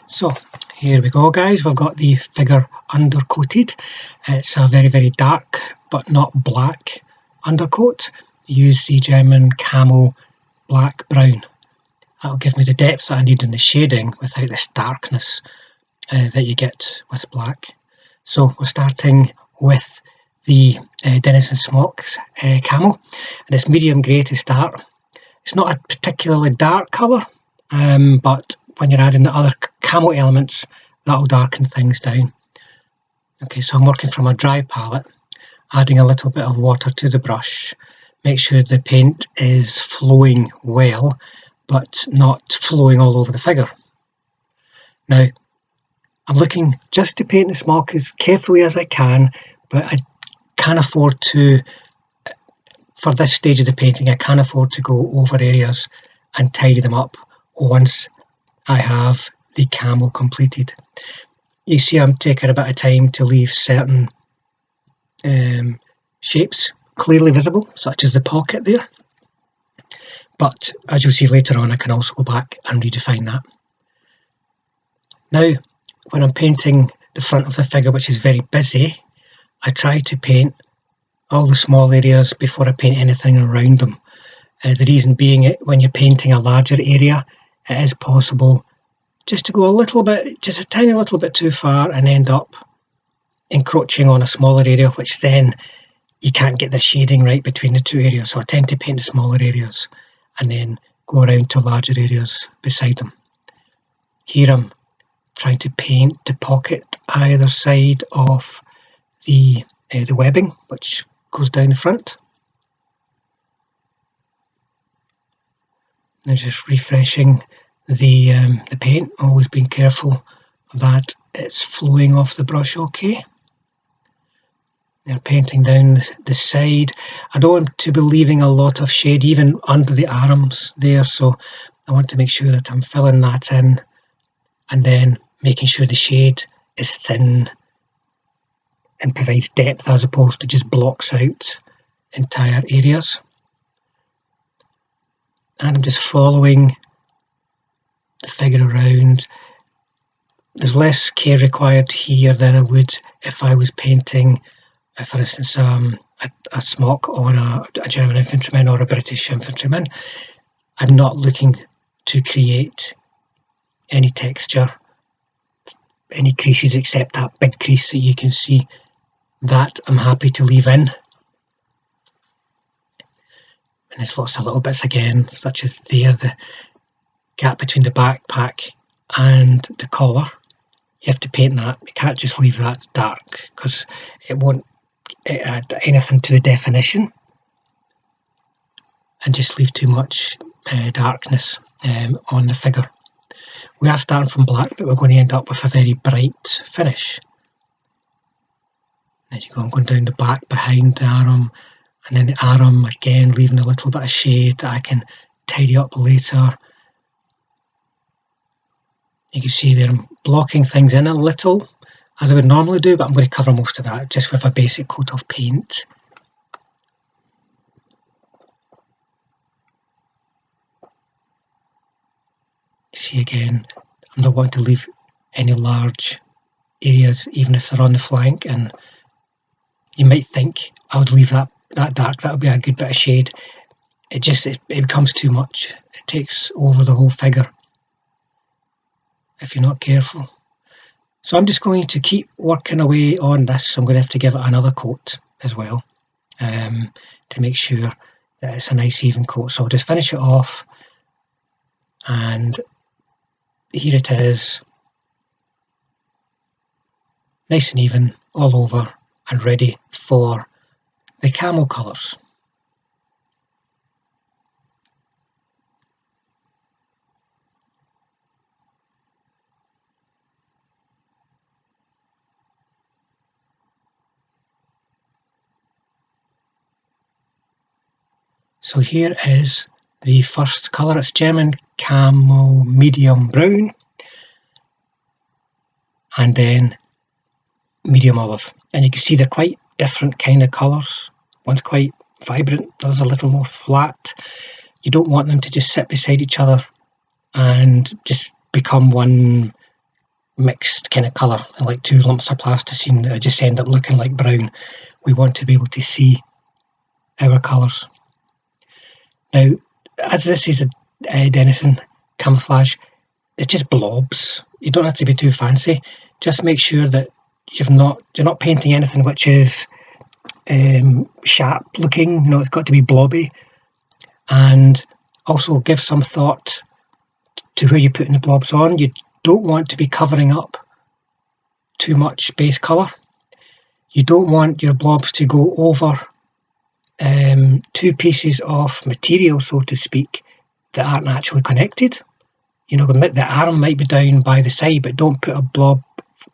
So here we go, guys. We've got the figure undercoated. It's a very, very dark but not black undercoat. Use the German camo black brown. That'll give me the depth that I need in the shading without this darkness that you get with black. So we're starting with the Denizen Smocks camo, and it's medium grey to start. It's not a particularly dark colour, but when you're adding the other camo elements, that'll darken things down. Okay, so I'm working from a dry palette, adding a little bit of water to the brush. Make sure the paint is flowing well, but not flowing all over the figure. Now, I'm looking just to paint the smock as carefully as I can, but I can't afford to, for this stage of the painting, I can't afford to go over areas and tidy them up once I have the camo completed. You see I'm taking a bit of time to leave certain shapes clearly visible, such as the pocket there. But as you'll see later on, I can also go back and redefine that. Now, when I'm painting the front of the figure, which is very busy, I try to paint all the small areas before I paint anything around them. The reason being, when you're painting a larger area, it is possible just to go a little bit, just a tiny little bit too far and end up encroaching on a smaller area, which then you can't get the shading right between the two areas. So I tend to paint the smaller areas and then go around to larger areas beside them. Here I'm trying to paint the pocket either side of the webbing, which goes down the front. And just refreshing the paint, always being careful that it's flowing off the brush okay. They're painting down the side. I don't want to be leaving a lot of shade even under the arms there, so I want to make sure that I'm filling that in and then making sure the shade is thin and provides depth as opposed to just blocks out entire areas. And I'm just following the figure around. There's less care required here than I would if I was painting, for instance, a smock on a German infantryman or a British infantryman. I'm not looking to create any texture, any creases except that big crease that you can see. That I'm happy to leave in. And there's lots of little bits again, such as there, the gap between the backpack and the collar. You have to paint that. You can't just leave that dark because it won't add anything to the definition, and just leave too much darkness on the figure. We are starting from black, but we're going to end up with a very bright finish. There you go, I'm going down the back behind the arm, and then the arm again, leaving a little bit of shade that I can tidy up later. You can see there I'm blocking things in a little, as I would normally do, but I'm going to cover most of that just with a basic coat of paint. You see again, I'm not wanting to leave any large areas, even if they're on the flank, and you might think I would leave that dark, that would be a good bit of shade. It becomes too much. It takes over the whole figure if you're not careful. So I'm just going to keep working away on this. I'm going to have to give it another coat as well to make sure that it's a nice even coat. So I'll just finish it off, and here it is, nice and even all over and ready for the camo colours. So here is the first colour. It's German camo medium brown, and then medium olive. And you can see they're quite different kind of colours. One's quite vibrant, the other's a little more flat. You don't want them to just sit beside each other and just become one mixed kind of colour, like 2 lumps of plasticine that just end up looking like brown. We want to be able to see our colours. Now, as this is a Denison camouflage, it's just blobs. You don't have to be too fancy. Just make sure that you're not painting anything which is sharp looking. You know, it's got to be blobby, and also give some thought to where you're putting the blobs on. You don't want to be covering up too much base colour. You don't want your blobs to go over 2 pieces of material, so to speak, that aren't actually connected. You know, the arm might be down by the side, but don't put a blob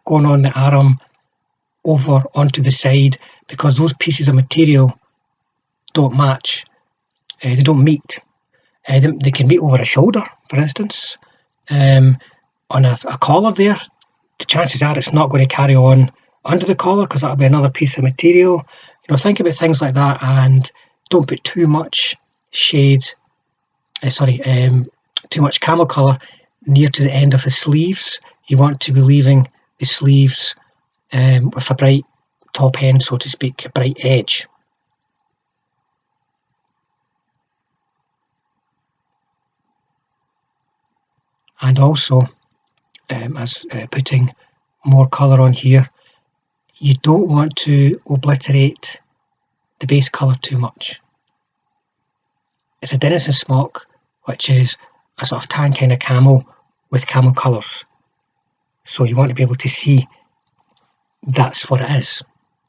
going on the arm over onto the side, because those pieces of material don't match. They don't meet. They can meet over a shoulder, for instance. On a collar there, the chances are it's not going to carry on under the collar, because that'll be another piece of material. You know, think about things like that, and don't put too much too much camel colour near to the end of the sleeves. You want to be leaving the sleeves with a bright top end, so to speak, a bright edge. And also, as putting more colour on here, you don't want to obliterate the base colour too much. It's a Denison smock, which is a sort of tan kind of camel with camel colours. So you want to be able to see that's what it is,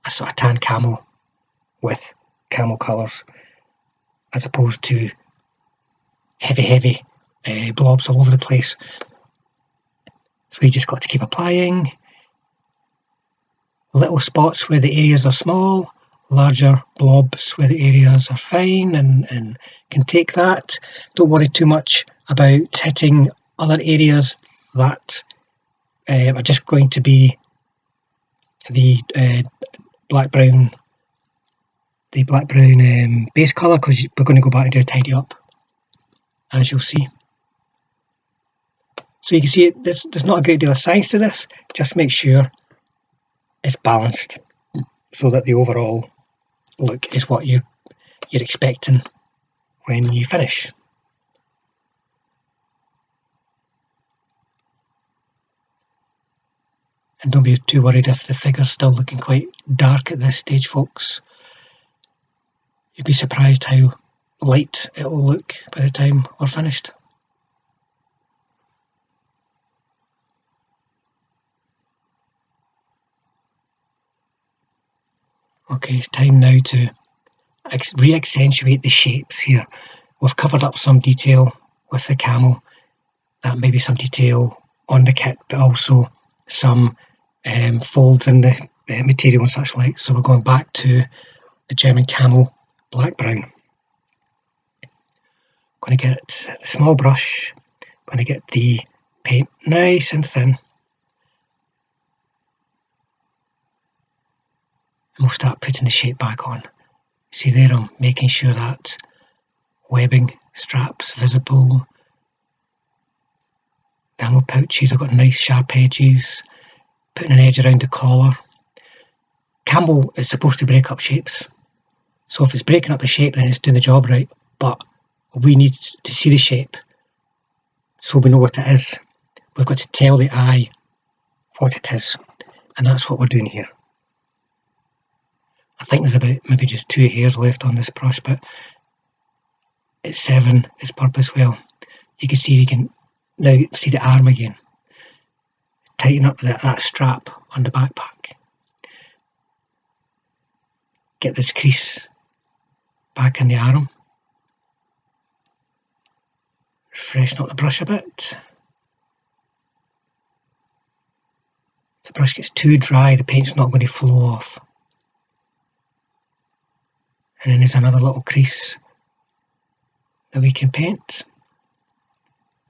a sort of tan camel with camel colours, as opposed to heavy blobs all over the place. So you just got to keep applying. Little spots where the areas are small, larger blobs where the areas are fine and can take that. Don't worry too much about hitting other areas that are just going to be the black brown base colour, because we're going to go back and do a tidy up, as you'll see. So you can see there's not a great deal of science to this. Just make sure it's balanced so that the overall look is what you're expecting when you finish. And don't be too worried if the figure's still looking quite dark at this stage, folks. You'd be surprised how light it will look by the time we're finished. Okay, it's time now to re-accentuate the shapes here. We've covered up some detail with the camel. That may be some detail on the kit, but also some folds in the material and such like. So we're going back to the German camel black brown. Going to get a small brush, going to get the paint nice and thin, and we'll start putting the shape back on. See there, I'm making sure that webbing strap's visible. The ammo pouches have got nice sharp edges, putting an edge around the collar. Camel is supposed to break up shapes, so if it's breaking up the shape, then it's doing the job right, but we need to see the shape so we know what it is. We've got to tell the eye what it is, and that's what we're doing here. I think there's about maybe just 2 hairs left on this brush, but it's serving its purpose well. You can now see the arm again. Tighten up that strap on the backpack. Get this crease back in the arm. Freshen up the brush a bit. If the brush gets too dry, the paint's not going to flow off. And then there's another little crease that we can paint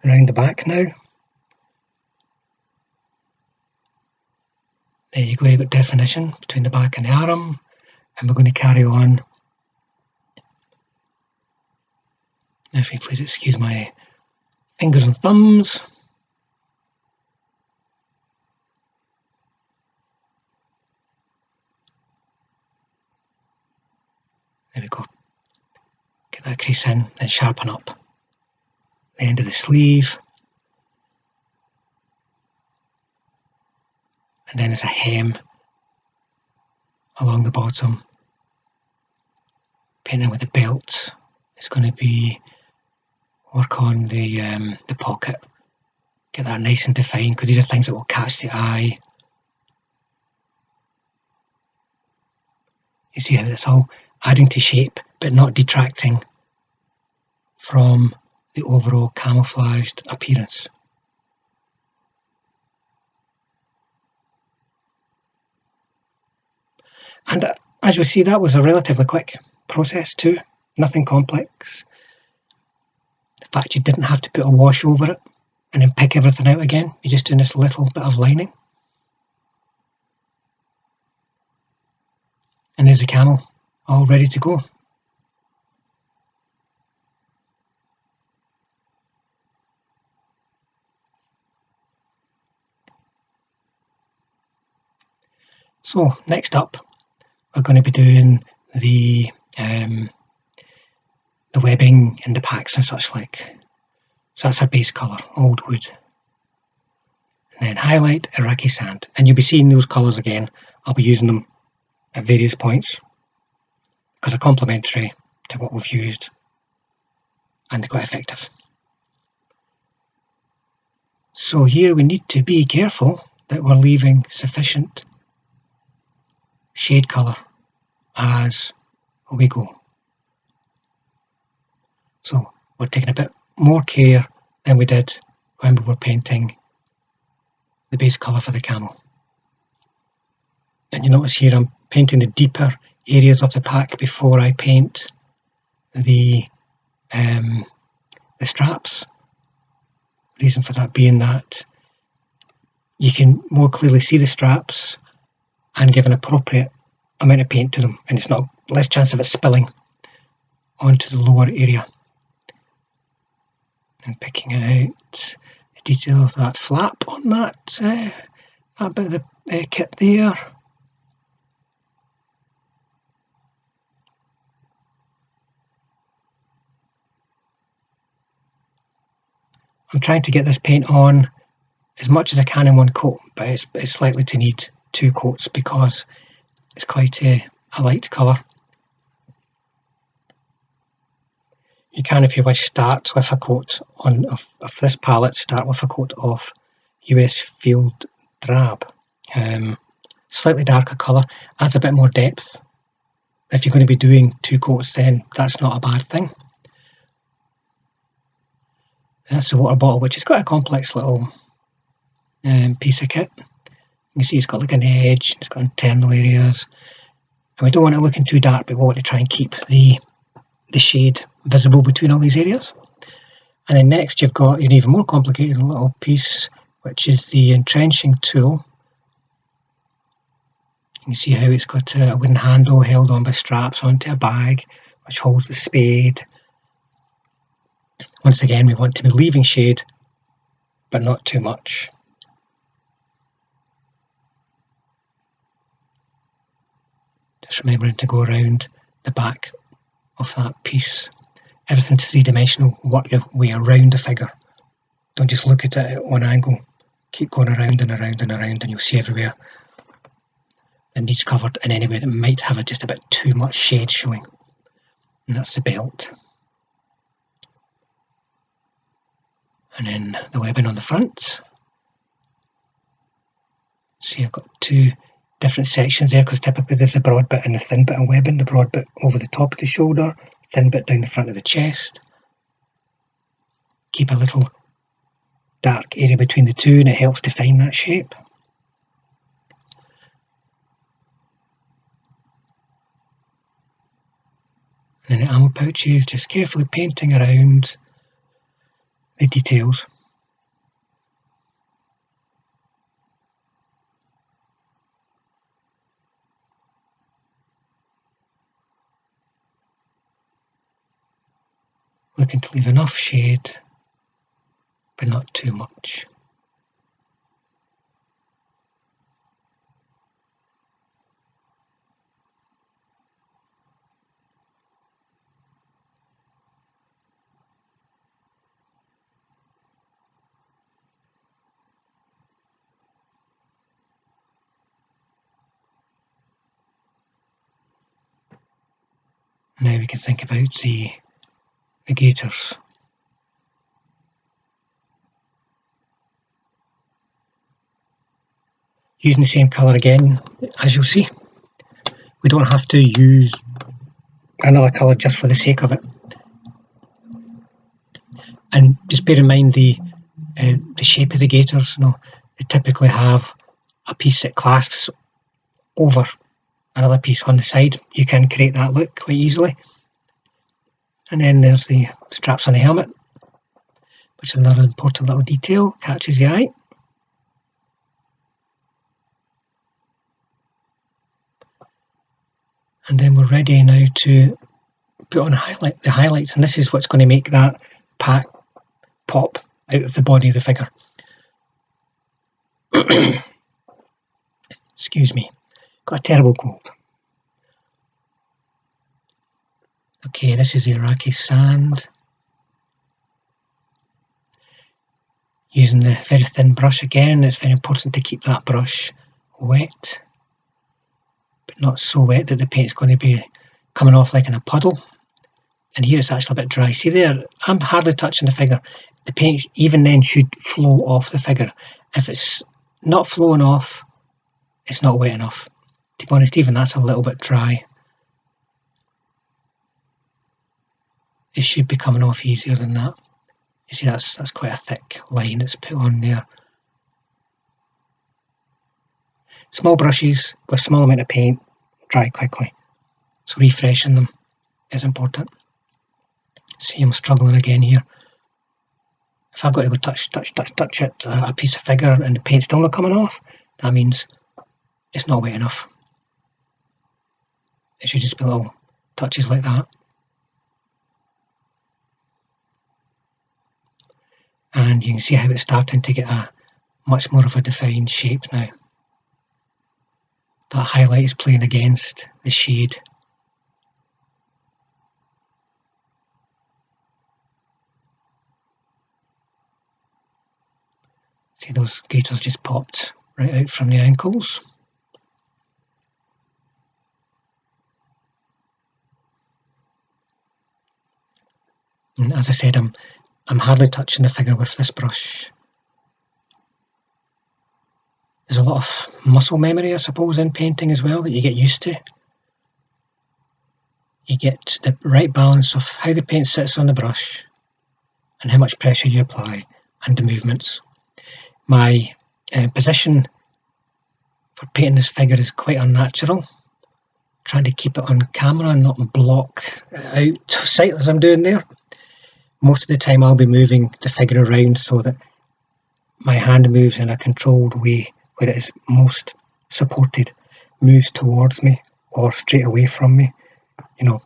around the back now. There you go, you've got definition between the back and the arm, and we're going to carry on. If you please excuse my fingers and thumbs. we go. Get that crease in, then sharpen up the end of the sleeve. And then as a hem along the bottom. Painting with the belt is going to be work on the pocket. Get that nice and defined, because these are things that will catch the eye. You see how it's all adding to shape but not detracting from the overall camouflaged appearance. And as you see, that was a relatively quick process too, nothing complex. The fact you didn't have to put a wash over it and then pick everything out again, you're just doing this little bit of lining. And there's the camo, all ready to go. So next up, we're going to be doing the webbing and the packs and such like. So that's our base colour, old wood. And then highlight Iraqi sand. And you'll be seeing those colours again. I'll be using them at various points because they're complementary to what we've used and they're quite effective. So here we need to be careful that we're leaving sufficient shade colour as we go. So we're taking a bit more care than we did when we were painting the base colour for the camo. And you notice here I'm painting the deeper areas of the pack before I paint the straps. Reason for that being that you can more clearly see the straps and give an appropriate amount of paint to them, and it's not less chance of it spilling onto the lower area. And picking out the detail of that flap on that bit of the kit there. I'm trying to get this paint on as much as I can in one coat, but it's likely to need 2 coats because it's quite a light colour. You can, if you wish, start with a coat of this palette, start with a coat of US Field Drab. Slightly darker colour, adds a bit more depth. If you're going to be doing 2 coats, then that's not a bad thing. That's the water bottle, which is quite a complex little piece of kit. You can see it's got like an edge, it's got internal areas, and we don't want it looking too dark, but we want to try and keep the shade visible between all these areas. And then next you've got an even more complicated little piece, which is the entrenching tool. You can see how it's got a wooden handle held on by straps onto a bag, which holds the spade. Once again, we want to be leaving shade, but not too much. Just remembering to go around the back of that piece. Everything's 3-dimensional, work your way around the figure. Don't just look at it at one angle. Keep going around and around and around, and you'll see everywhere that needs covered in any way that might have just a bit too much shade showing. And that's the belt. And then the webbing on the front. See, I've got 2 different sections there because typically there's a broad bit and a thin bit of webbing. The broad bit over the top of the shoulder, thin bit down the front of the chest. Keep a little dark area between the 2 and it helps define that shape. And then the ammo pouches, just carefully painting around the details. Looking to leave enough shade, but not too much. Now we can think about the gaiters. Using the same colour again, as you'll see. We don't have to use another colour just for the sake of it. And just bear in mind the shape of the gaiters. You know, they typically have a piece that clasps over another piece on the side. You can create that look quite easily. And then there's the straps on the helmet, which is another important little detail, catches the eye. And then we're ready now to put on the highlights, and this is what's going to make that pack pop out of the body of the figure. Excuse me, got a terrible cold. Okay, this is the Iraqi sand. Using the very thin brush again, it's very important to keep that brush wet, but not so wet that the paint's going to be coming off like in a puddle. And here it's actually a bit dry. See there, I'm hardly touching the figure. The paint even then should flow off the figure. If it's not flowing off, it's not wet enough. To be honest, even that's a little bit dry. It should be coming off easier than that. You see, that's quite a thick line it's put on there. Small brushes with small amount of paint dry quickly, so refreshing them is important. See, I'm struggling again here. If I've got to go touch it, a piece of figure, and the paint's still not coming off, that means it's not wet enough. It should just be little touches like that. And you can see how it's starting to get a much more of a defined shape now. That highlight is playing against the shade. See, those gaiters just popped right out from the ankles. And as I said, I'm hardly touching the figure with this brush. There's a lot of muscle memory, I suppose, in painting as well that you get used to. You get the right balance of how the paint sits on the brush and how much pressure you apply and the movements. My position for painting this figure is quite unnatural. Trying to keep it on camera and not block it out of sight as I'm doing there. Most of the time I'll be moving the figure around so that my hand moves in a controlled way where it is most supported, moves towards me or straight away from me. You know,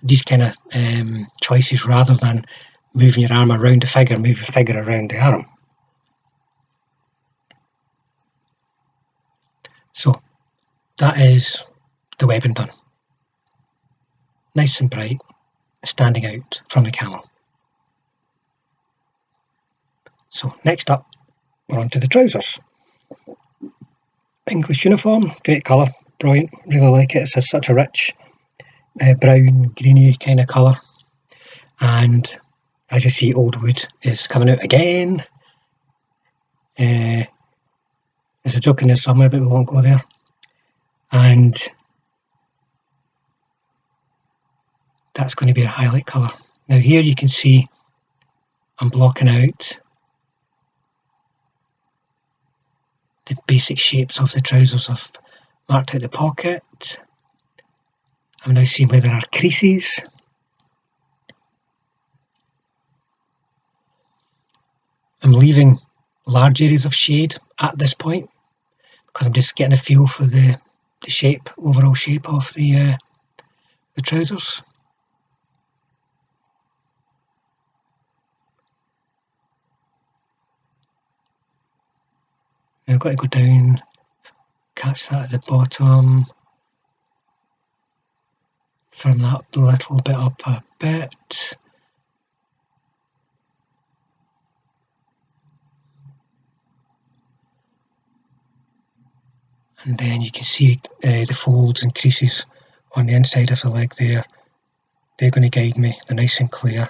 these kind of choices, rather than moving your arm around the figure, move your figure around the arm. So that is the webbing done. Nice and bright, standing out from the camel. So next up, we're on to the trousers. English uniform, great colour, brilliant, really like it. It's such a rich brown, greeny kind of colour. And as you see, old wood is coming out again. There's a joke in there somewhere, but we won't go there. And that's going to be a highlight colour. Now here you can see I'm blocking out the basic shapes of the trousers. I've marked out the pocket. I'm now seeing where there are creases. I'm leaving large areas of shade at this point because I'm just getting a feel for the shape, overall shape of the trousers. Now I've got to go down, catch that at the bottom, firm that little bit up a bit. And then you can see the folds and creases on the inside of the leg there. They're going to guide me. They're nice and clear.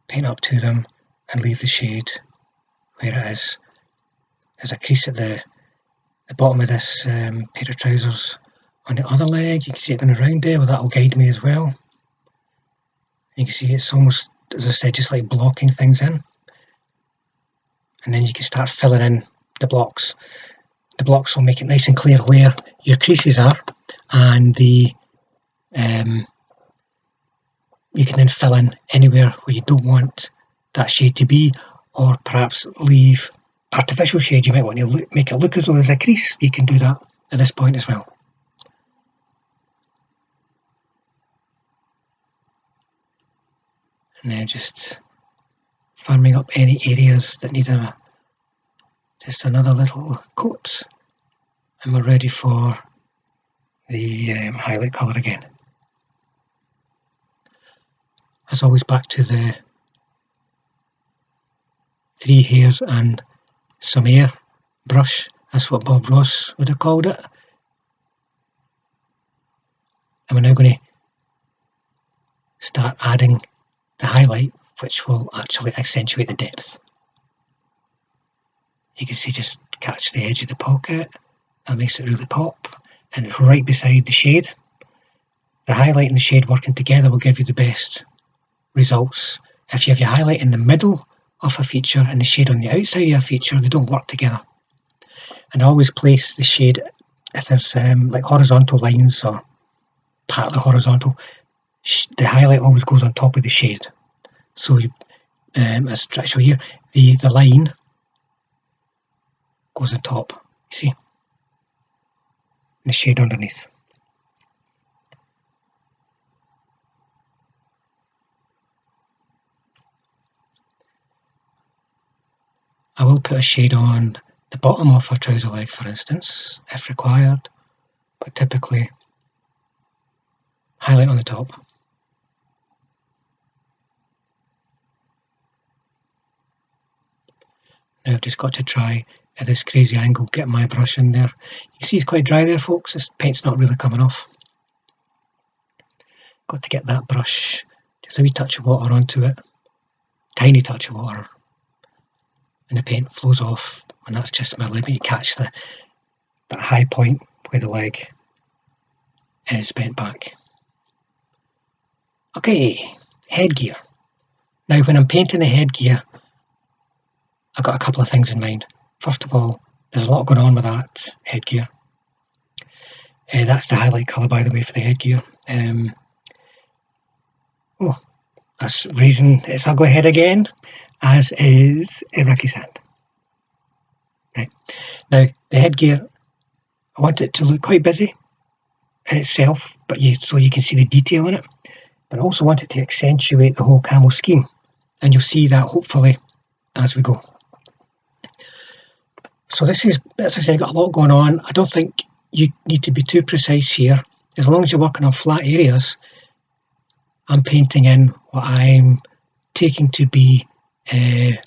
Paint up to them and leave the shade where it is. There's a crease at the bottom of this pair of trousers on the other leg. You can see it going around there, well, that'll guide me as well. You can see it's almost, as I said, just like blocking things in. And then you can start filling in the blocks. The blocks will make it nice and clear where your creases are, and you can then fill in anywhere where you don't want that shade to be, or perhaps leave artificial shade. You might want to make it look as though there's a crease. You can do that at this point as well. And then just firming up any areas that need just another little coat, and we're ready for the highlight colour again. As always, back to the 3 hairs and some air brush. That's what Bob Ross would have called it. And we're now going to start adding the highlight, which will actually accentuate the depth. You can see, just catch the edge of the pocket. That makes it really pop, and it's right beside the shade. The highlight and the shade working together will give you the best results. If you have your highlight in the middle of a feature and the shade on the outside of a feature, they don't work together. And I always place the shade, if there's like horizontal lines or partly horizontal, the highlight always goes on top of the shade. So as I try to show here, the line goes on top, you see, and the shade underneath. I will put a shade on the bottom of a trouser leg, for instance, if required, but typically highlight on the top. Now I've just got to try at this crazy angle get my brush in there. You can see it's quite dry there, folks. This paint's not really coming off. Got to get that brush, just a wee touch of water onto it, tiny touch of water, and the paint flows off, and that's just my leg. You catch that high point where the leg is bent back. Okay, headgear. Now when I'm painting the headgear, I've got a couple of things in mind. First of all, there's a lot going on with that headgear. That's the highlight colour, by the way, for the headgear. That's raising its ugly head again, as is Iraqi sand. Right. Now, the headgear, I want it to look quite busy in itself, but so you can see the detail in it. But I also want it to accentuate the whole camo scheme, and you'll see that hopefully as we go. So this is, as I said, got a lot going on. I don't think you need to be too precise here. As long as you're working on flat areas, I'm painting in what I'm taking to be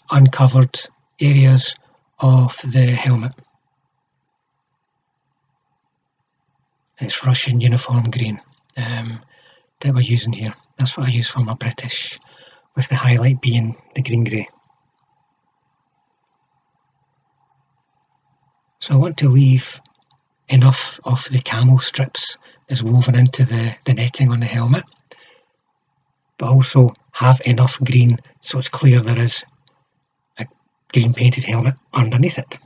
uncovered areas of the helmet. And it's Russian uniform green that we're using here. That's what I use for my British, with the highlight being the green grey. So I want to leave enough of the camo strips that's woven into the netting on the helmet, but also have enough green so it's clear there is a green painted helmet underneath it.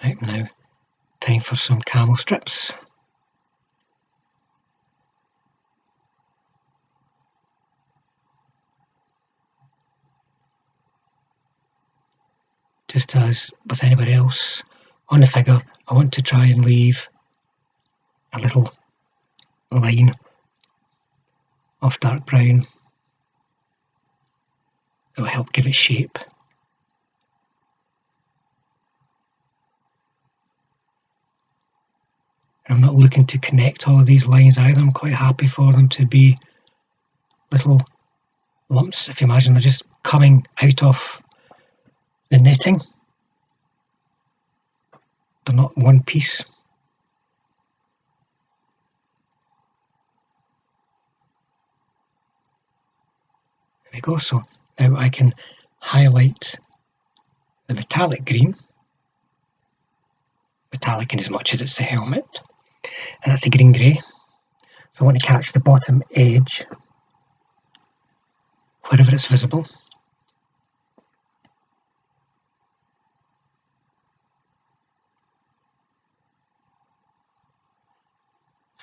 Right, now time for some camo strips. Just as with anybody else on the figure, I want to try and leave a little line of dark brown. It will help give it shape. And I'm not looking to connect all of these lines either. I'm quite happy for them to be little lumps. If you imagine they're just coming out of the netting. they're not one piece. There we go. So now I can highlight the metallic green, metallic in as much as it's the helmet, and that's the green grey. So I want to catch the bottom edge wherever it's visible.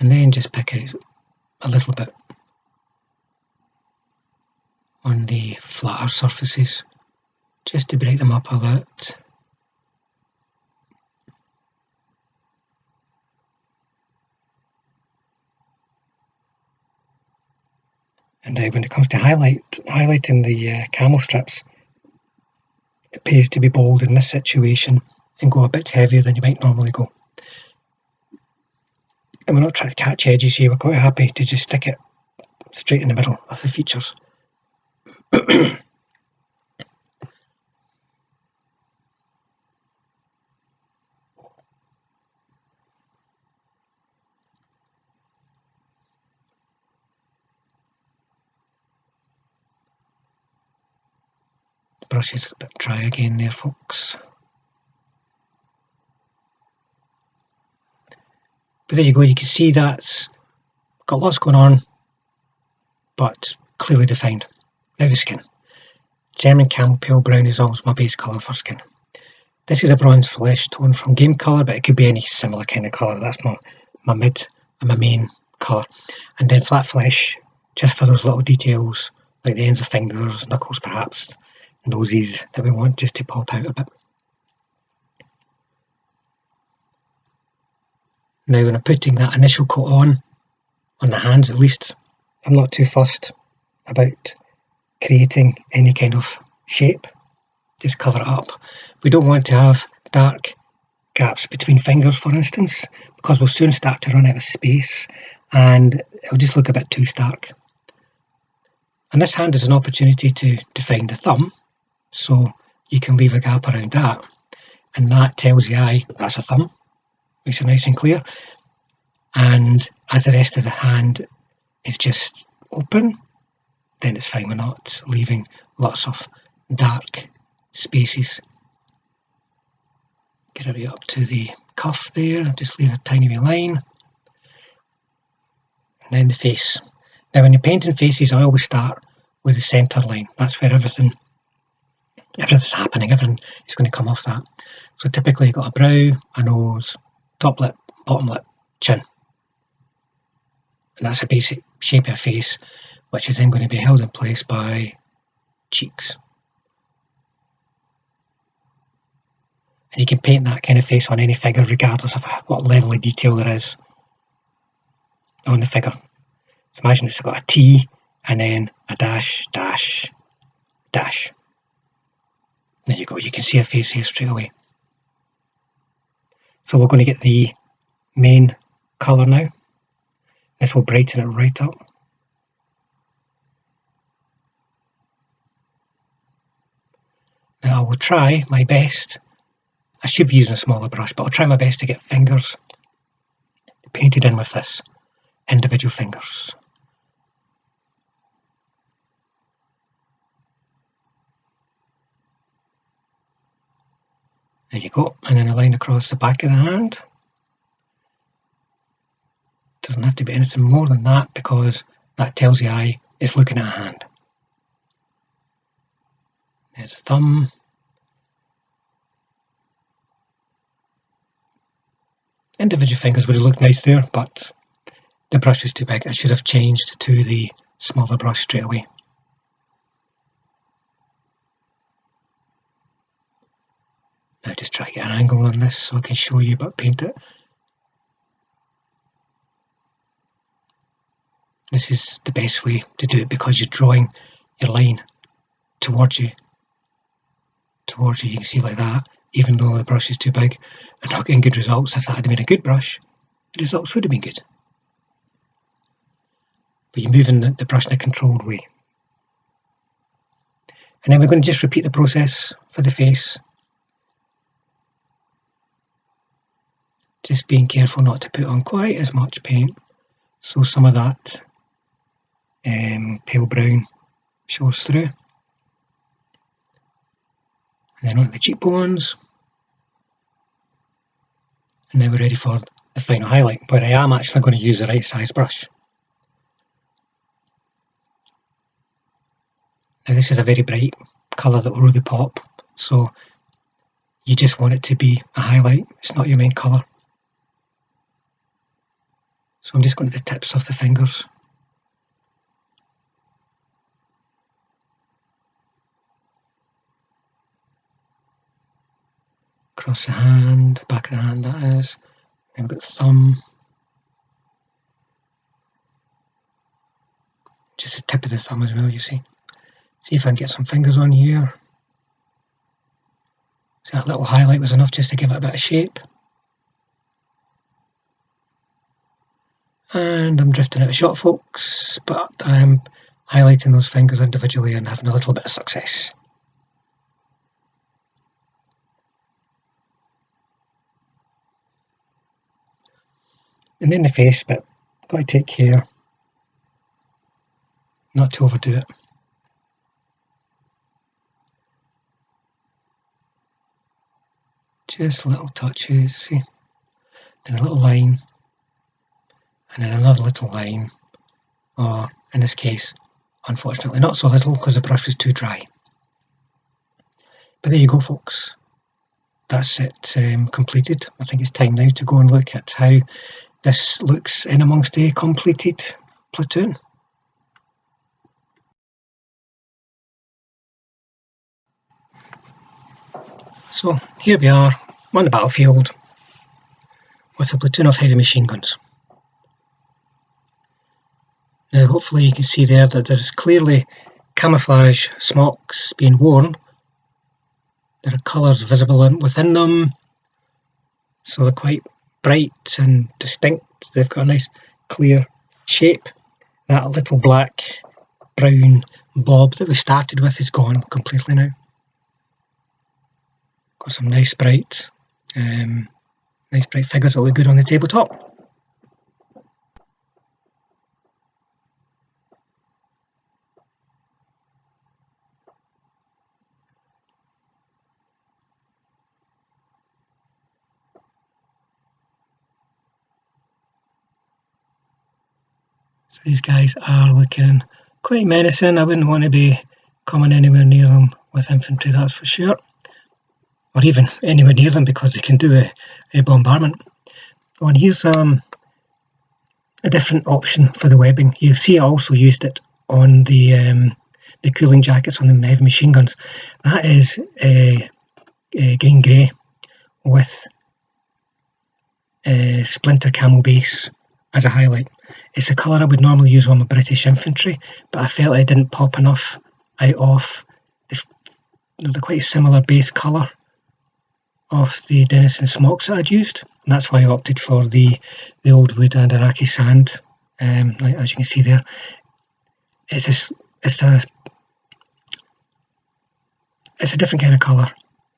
And then just pick out a little bit on the flatter surfaces, just to break them up a bit. And now when it comes to highlighting the camo strips, it pays to be bold in this situation and go a bit heavier than you might normally go. And we're not trying to catch edges here, we're quite happy to just stick it straight in the middle of the features. The brush is a bit dry again there, folks. But there you go, you can see that's got lots going on, but clearly defined. Now the skin. German Camel Pale Brown is almost my base colour for skin. This is a bronze flesh tone from Game Colour, but it could be any similar kind of colour. That's my mid and my main colour. And then flat flesh, just for those little details, like the ends of fingers, knuckles perhaps, noses that we want just to pop out a bit. Now when I'm putting that initial coat on the hands at least, I'm not too fussed about creating any kind of shape. Just cover it up. We don't want to have dark gaps between fingers, for instance, because we'll soon start to run out of space and it'll just look a bit too stark. And this hand is an opportunity to define the thumb, so you can leave a gap around that, and that tells the eye that's a thumb, makes it nice and clear. And as the rest of the hand is just open, then it's fine. We're not leaving lots of dark spaces. Get it right up to the cuff there, just leave a tiny wee line. And then the face. Now when you're painting faces, I always start with the centre line. That's where everything's happening, everything is going to come off that. So typically you've got a brow, a nose, top lip, bottom lip, chin. And that's a basic shape of a face, which is then going to be held in place by cheeks. And you can paint that kind of face on any figure regardless of what level of detail there is on the figure. So imagine it's got a T and then a dash, dash, dash. There you go, you can see a face here straight away. So we're going to get the main colour now. This will brighten it right up. Now I will try my best, I should be using a smaller brush, but I'll try my best to get fingers painted in with this, individual fingers. There you go, and then a line across the back of the hand. Doesn't have to be anything more than that because that tells the eye it's looking at a hand. There's the thumb. Individual fingers would have looked nice there, but the brush is too big. I should have changed to the smaller brush straight away. Now just try to get an angle on this so I can show you but paint it. This is the best way to do it because you're drawing your line towards you. You can see like that, even though the brush is too big and not getting good results. If that had been a good brush, the results would have been good. But you're moving the brush in a controlled way. And then we're going to just repeat the process for the face. Just being careful not to put on quite as much paint, so some of that pale brown shows through. And then on the cheekbones. And now we're ready for the final highlight, but I am actually going to use the right size brush. Now this is a very bright colour that will really pop, so you just want it to be a highlight, it's not your main colour. So I'm just going to the tips of the fingers. Across the hand, back of the hand that is. Then we've got the thumb. Just the tip of the thumb as well, you see. See if I can get some fingers on here. So that little highlight was enough just to give it a bit of shape. And I'm drifting out of shot, folks, but I'm highlighting those fingers individually and having a little bit of success. And then the face bit, got to take care not to overdo it. Just little touches, see, then a little line, and then another little line, or in this case, unfortunately not so little because the brush was too dry. But there you go, folks, that's it completed. I think it's time now to go and look at how this looks in amongst a completed platoon. So here we are on the battlefield with a platoon of heavy machine guns. Now hopefully you can see there that there's clearly camouflage smocks being worn. There are colours visible within them, so they're quite bright and distinct. They've got a nice clear shape. That little black brown blob that we started with is gone completely now. Got some nice bright figures that look good on the tabletop. So these guys are looking quite menacing. I wouldn't want to be coming anywhere near them with infantry, that's for sure. Or even anywhere near them because they can do a bombardment. Oh, and here's a different option for the webbing. You see I also used it on the cooling jackets on the heavy machine guns. That is a green grey with a splinter camel base as a highlight. It's a colour I would normally use on my British infantry, but I felt it didn't pop enough out of the quite similar base colour of the Denison smocks that I'd used, and that's why I opted for the old wood and Iraqi sand. As you can see there, it's a different kind of colour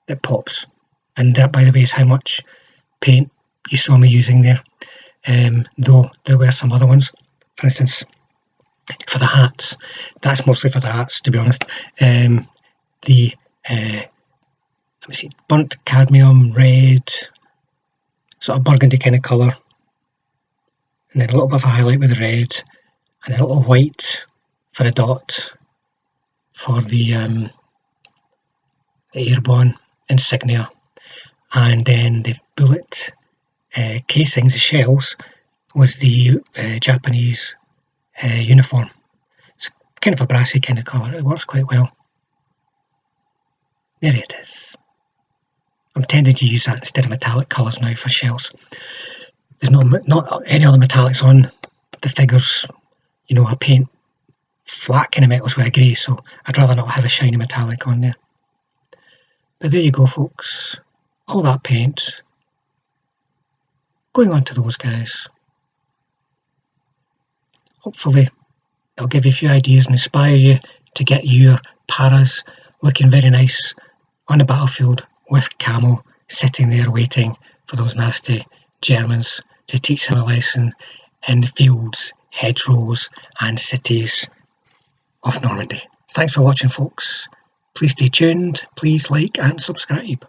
that pops, and that, by the way, is how much paint you saw me using there. Though there were some other ones, for instance, for the hats. That's mostly for the hats, to be honest. Let me see, burnt cadmium, red, sort of burgundy kind of colour, and then a little bit of a highlight with the red, and then a little white for a dot for the airborne insignia, and then the bullet casings, the shells, was the Japanese uniform. It's kind of a brassy kind of colour, it works quite well. There it is. I'm tending to use that instead of metallic colours now for shells. There's not any other metallics on the figures. You know, I paint flat kind of metals with a grey, so I'd rather not have a shiny metallic on there. But there you go, folks. All that paint going on to those guys. Hopefully it'll give you a few ideas and inspire you to get your paras looking very nice on the battlefield with camo sitting there waiting for those nasty Germans to teach him a lesson in the fields, hedgerows and cities of Normandy. Thanks for watching, folks. Please stay tuned, please like and subscribe.